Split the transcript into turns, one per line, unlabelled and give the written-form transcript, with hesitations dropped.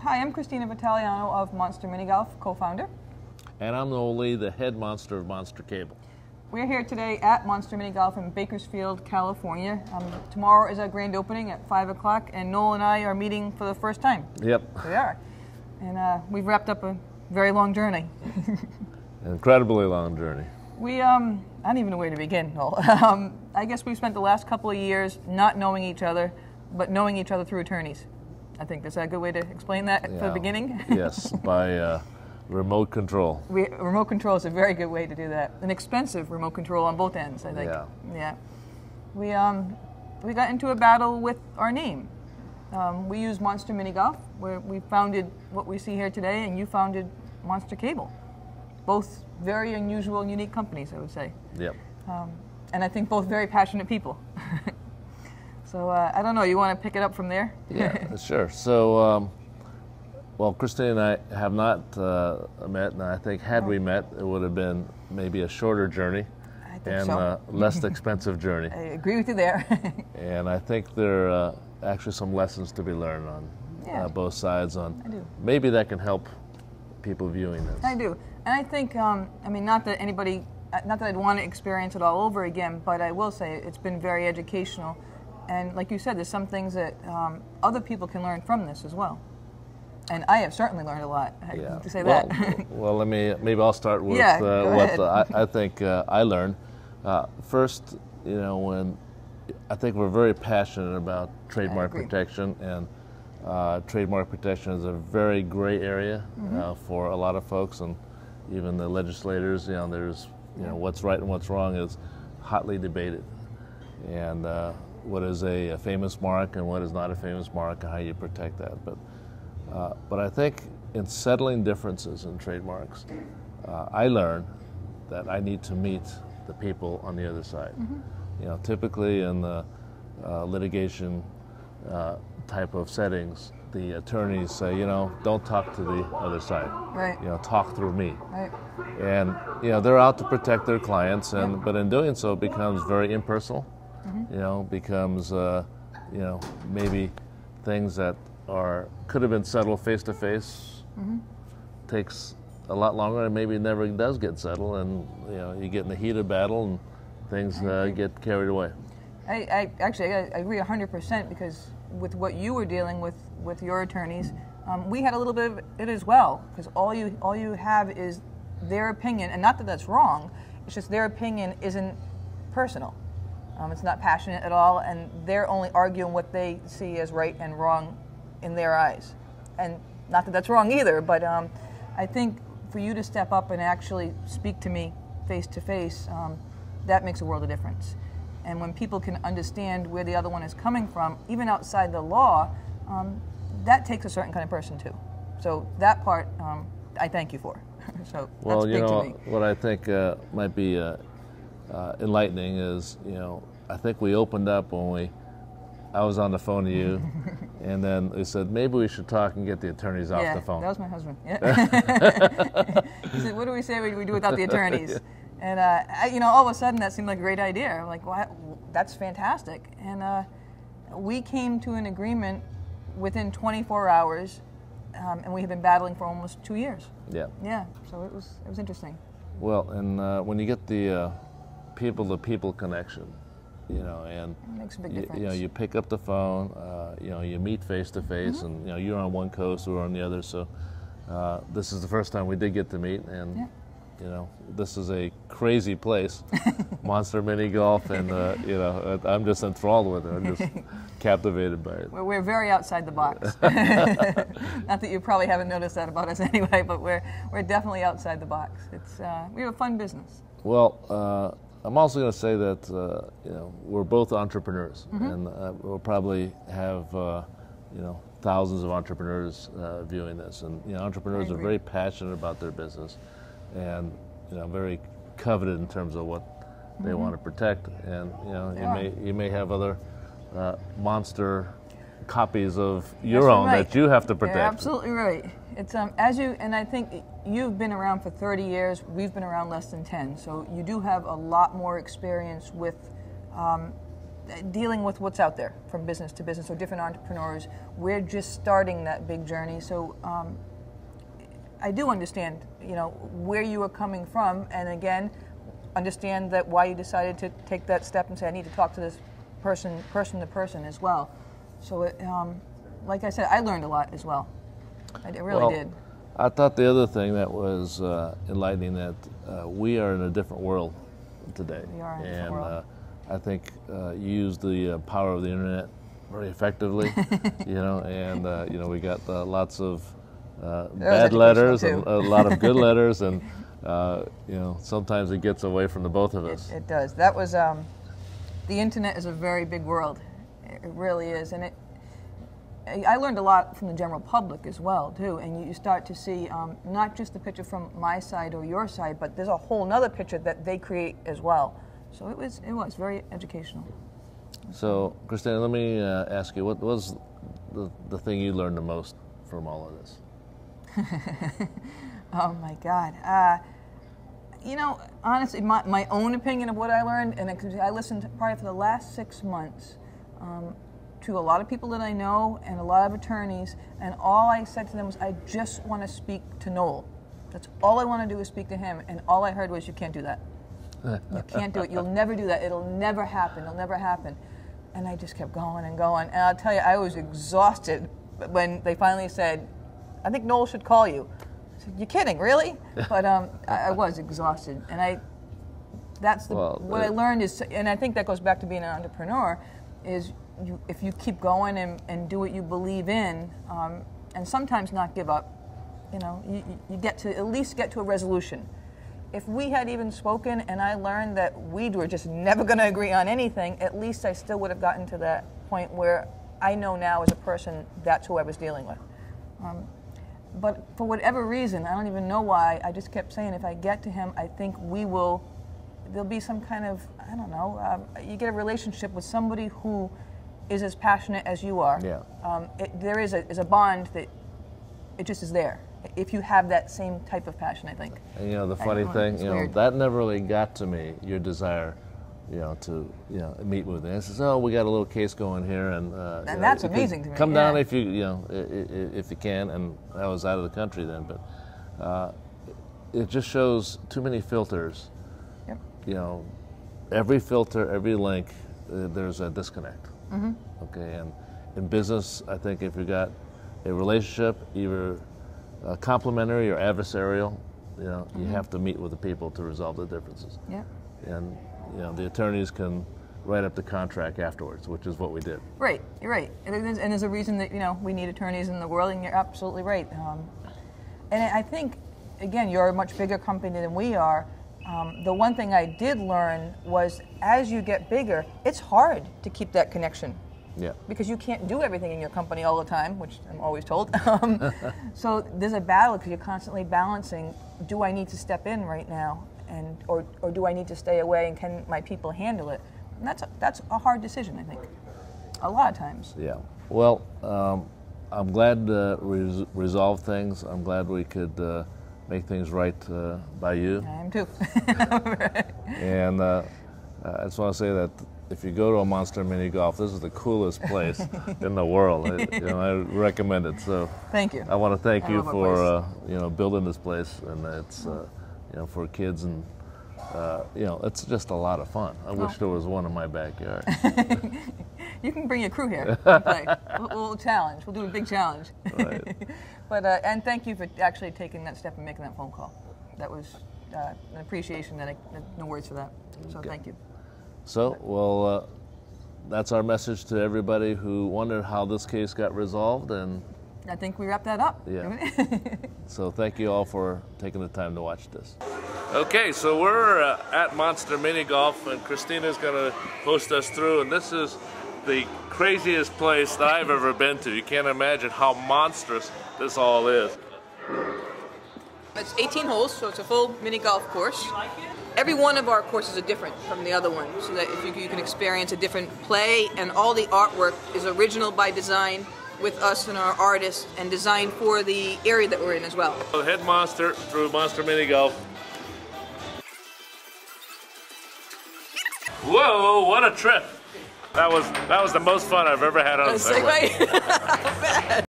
Hi, I'm Christina Vitagliano of Monster Mini Golf, co-founder.
And I'm Noel Lee, the head monster of Monster Cable.
We're here today at Monster Mini Golf in Bakersfield, California. Tomorrow is our grand opening at 5 o'clock, and Noel and I are meeting for the first time.
Yep.
We are. And we've wrapped up a very long journey.
Incredibly long journey.
I don't even know where to begin, Noel. I guess we've spent the last couple of years not knowing each other, but knowing each other through attorneys. I think that's a good way to explain that for the beginning.
Yes, by remote control.
Remote control is a very good way to do that. An expensive remote control on both ends, I think.
Yeah.
We got into a battle with our name. We use Monster Mini Golf, where we founded what we see here today, and you founded Monster Cable. Both very unusual and unique companies, I would say.
Yep.
And I think both very passionate people. So I don't know, you want to pick it up from there?
Yeah, sure. So, well, Christina and I have not met, and I think had we met, it would have been maybe a shorter journey and a less expensive journey.
I agree with you there.
And I think there are actually some lessons to be learned on both sides.
I do.
Maybe that can help people viewing this.
I do. And I think, I mean, not that I'd want to experience it all over again, but I will say it's been very educational. And like you said, there's some things that other people can learn from this as well. And I have certainly learned a lot, to say that.
Well, maybe I'll start with what I think I learned. First, when I think we're very passionate about trademark protection, and trademark protection is a very gray area for a lot of folks, and even the legislators. There's what's right and what's wrong is hotly debated, and what is a famous mark and what is not a famous mark, and how you protect that. But I think in settling differences in trademarks, I learned that I need to meet the people on the other side. Typically in the litigation type of settings, the attorneys say, don't talk to the other side.
Right.
Talk through me.
Right.
And they're out to protect their clients, but in doing so, it becomes very impersonal. Becomes maybe things that could have been settled face to face, takes a lot longer, and maybe never does get settled, and you get in the heat of battle, and things get carried away.
I agree 100%, because with what you were dealing with your attorneys, we had a little bit of it as well, because all you have is their opinion, and not that that's wrong. It's just their opinion isn't personal. It's not passionate at all, and they're only arguing what they see as right and wrong in their eyes. And not that that's wrong either, but I think for you to step up and actually speak to me face to face, that makes a world of difference. And when people can understand where the other one is coming from, even outside the law, that takes a certain kind of person too. So that part, I thank you for. So
well,
that's big to me.
What I think might be enlightening is, I think we opened up when I was on the phone to you, and then they said, maybe we should talk and get the attorneys off the phone.
Yeah, that was my husband. Yeah. He said, what do we say we do without the attorneys? And, all of a sudden that seemed like a great idea. I'm like, well, that's fantastic. And we came to an agreement within 24 hours, and we have been battling for almost 2 years.
Yeah.
Yeah, so it was interesting.
Well, and when you get the people-to-people connection, and
it makes a big difference.
You pick up the phone, you meet face to face, and you're on one coast, we're on the other. So this is the first time we did get to meet, and this is a crazy place, Monster Mini Golf, and I'm just enthralled with it. I'm just captivated by it.
We're very outside the box. Not that you probably haven't noticed that about us anyway, but we're definitely outside the box. We have a fun business.
Well, I'm also going to say that we're both entrepreneurs, and we'll probably have thousands of entrepreneurs viewing this, and entrepreneurs are very passionate about their business, and very coveted in terms of what they want to protect, and you may have other monster copies of your own that you have to protect.
You're absolutely right. It's and I think you've been around for 30 years. We've been around less than 10, so you do have a lot more experience with dealing with what's out there from business to business or different entrepreneurs. We're just starting that big journey. So I do understand, where you are coming from, and again, understand that why you decided to take that step and say, I need to talk to this person to person as well. So, like I said, I learned a lot as well. I really did.
I thought the other thing that was enlightening that we are in a different world today.
We are in a different world.
I think you use the power of the internet very effectively, and we got lots of bad letters and a lot of good letters, and sometimes it gets away from the both of us.
It does. That was the internet is a very big world. It really is, and I learned a lot from the general public as well too. And you start to see not just the picture from my side or your side, but there's a whole nother picture that they create as well. So it was very educational.
So, Christina, let me ask you, what was the thing you learned the most from all of this?
Oh my God. Honestly, my own opinion of what I learned, and I listened probably for the last 6 months to a lot of people that I know and a lot of attorneys, and all I said to them was, I just want to speak to Noel. That's all I want to do is speak to him, and all I heard was, you can't do that. You can't do it. You'll never do that. It'll never happen. It'll never happen. And I just kept going and going. And I'll tell you, I was exhausted when they finally said, I think Noel should call you. I said, you're kidding, really? But I was exhausted. And what I learned is, and I think that goes back to being an entrepreneur, is if you keep going and do what you believe in, and sometimes not give up, you get to at least get to a resolution. If we had even spoken and I learned that we were just never going to agree on anything, at least I still would have gotten to that point where I know now as a person that's who I was dealing with. But for whatever reason, I don't even know why, I just kept saying if I get to him, I think there'll be some kind of, I don't know, you get a relationship with somebody who is as passionate as you are.
Yeah.
There is a bond that it just is there. If you have that same type of passion, I think.
And the funny thing, that never really got to me, your desire, to meet with me. I says, oh, we got a little case going here, and
that's amazing to me.
Come down if you, if you can. And I was out of the country then, but it just shows too many filters. Yep. Every filter, every link, there's a disconnect. Mm-hmm. Okay, and in business, I think if you got a relationship, either complementary or adversarial, you have to meet with the people to resolve the differences. Yeah. And the attorneys can write up the contract afterwards, which is what we did. Right, you're right. And there's a reason that we need attorneys in the world, and you're absolutely right. And I think, again, you're a much bigger company than we are. The one thing I did learn was, as you get bigger, it's hard to keep that connection. Yeah. Because you can't do everything in your company all the time, which I'm always told. So there's a battle because you're constantly balancing, do I need to step in right now, or do I need to stay away, and can my people handle it? And that's a hard decision, I think, a lot of times. Yeah. Well, I'm glad to resolve things. I'm glad we could make things right by you. I am too. And I just want to say that if you go to a Monster Mini Golf, this is the coolest place in the world. I recommend it. So thank you. I want to thank you for building this place, and it's for kids, and it's just a lot of fun. I wish there was one in my backyard. You can bring your crew here and play. We'll challenge. We'll do a big challenge. Right. But and thank you for actually taking that step and making that phone call. That was an appreciation that no words for that. So thank you. So, well, that's our message to everybody who wondered how this case got resolved, and I think we wrapped that up. Yeah. So thank you all for taking the time to watch this. Okay, so we're at Monster Mini Golf, and Christina's going to host us through, and this is the craziest place that I've ever been to. You can't imagine how monstrous this all is. It's 18 holes, so it's a full mini golf course. Every one of our courses are different from the other one, so that if you can experience a different play, and all the artwork is original by design with us and our artists, and designed for the area that we're in as well. So head monster through Monster Mini Golf. Whoa, what a trip! That was the most fun I've ever had on a Segway.